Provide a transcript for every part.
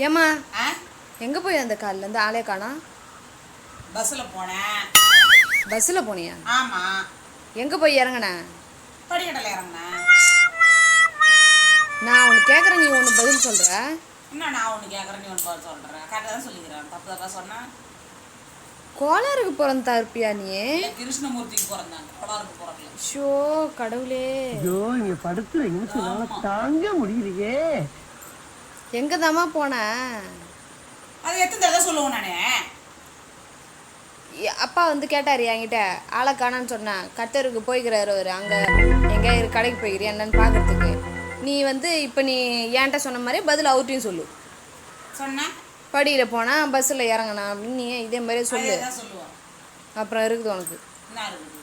ஏம்மா ஆ எங்கே போய் அந்த காலிலேருந்து ஆளே காணோம்? பஸ்ஸில் போனேன். பஸ்ஸில் போனியா? ஆமாம். எங்கே போய் இறங்குன? படிக்கட்டில் இறங்கினேன். நான் ஒன்று கேட்குறேன், நீ ஒன்று பதில் சொல்கிற. என்ன நான் ஒன்று கேட்குறேன், நீ ஒன்று பதில் சொல்கிறேன். கரெக்டாக தான் சொல்லிக்கிறேன். தப்பு தப்பா சொன்னேன். கோளாறுக்கு பிறந்தா இருப்பியா நீ? கிருஷ்ணமூர்த்திக்கு பிறந்தாங்க, கோளாறுக்கு பிறக்கல. ஷோ கடவுளே, ஐயோ இங்க படுத்துற நிமிஷம் தாங்க முடியலையே. எங்கே தாம்மா போன? அது எத்தனை தடவை சொல்லுவோம் நானே. அப்பா வந்து கேட்டார் என்கிட்ட, ஆளை காணான்னு சொன்னேன். கத்தருக்கு போய்க்கிறாரு அவர், அங்கே எங்கே கடைக்கு போய்க்கிறீ என்னன்னு பார்க்கறதுக்கு. நீ வந்து இப்போ நீ என்கிட்ட சொன்ன மாதிரி பதில் அவர்ட்டையும் சொல்லு. சொன்னேன் படியில் போனால் பஸ்ஸில் இறங்கினா அப்படின்னு நீ இதே மாதிரியே சொல்லு. சொல்லுவோம். அப்புறம் இருக்குது உனக்கு என்ன இருக்குது?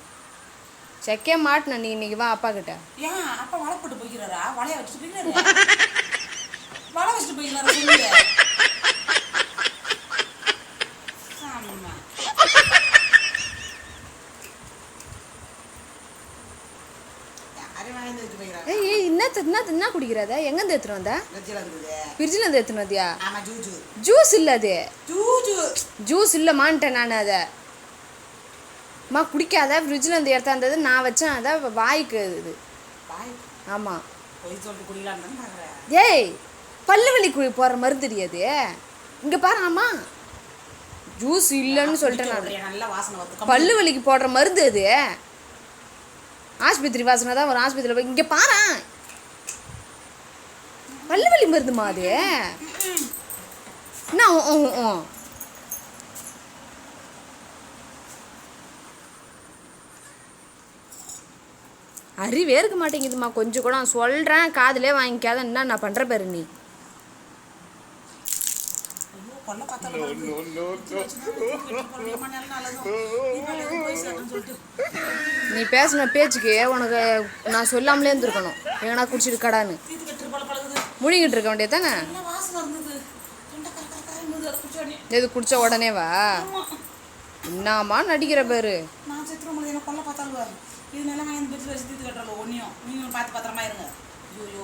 செக்கே மாட்டின நீ இன்னைக்கு வா அப்பா கிட்ட. ஏன் அப்பா வலை போட்டு போய்க்கிறாரா? வலையை வச்சுட்டு போய்க்கிறாரு. வலை வச்சுட்டு போய்க்கிறாரா சொல்லுங்க. ஏய் என்ன குடிக்கிறத? எங்கேருந்து எடுத்துட்டு வந்த? ஃப்ரிட்ஜில் இருந்து எடுத்துன்னு வந்தியா? ஜூஸ் இல்லை, அது ஜூஸ் இல்லைம்மான்ட்டேன் நான். அதை அம்மா குடிக்காத, ஃப்ரிட்ஜில் இருந்து எடுத்தாந்தது நான் வச்சேன். அதை வாய்க்கு இது. ஆமாம். ஏய் பல்லு வலி போடுற மருந்து தெரியாது இங்கே பாரு. ஆமாம் ஜூஸ் இல்லைன்னு சொல்லிட்டேன் நான். பல்லு வலிக்கு போடுற மருந்து அது. ஆஸ்பத்திரி வாசனை தான் ஒரு ஆஸ்பத்திரியில் போய் இங்கே பாரு. பல்லு வலி மருந்துமா அது? என்ன அறிவே இருக்க மாட்டேங்குதுமா கொஞ்சம் கூட. சொல்கிறேன் காதிலே வாங்கிக்காத. என்ன நான் பண்ணுற பாரு நீ. நீ பேசின பேச்சுக்கு உனக்கு நான் சொல்லாமலே இருந்திருக்கணும். ஏன்னா குடிச்சிட்டு கடான்னு முழுங்கிட்டு இருக்க வேண்டியது தானே. எது குடிச்ச உடனேவா? என்னம்மா நடிக்கிற பேரு. இது நல்லா வாங்கி வச்சு தீர்த்து கட்டுறோம். ஒன்றையும் நீங்களும் பார்த்து பத்திரமா இருங்க. ஐயோ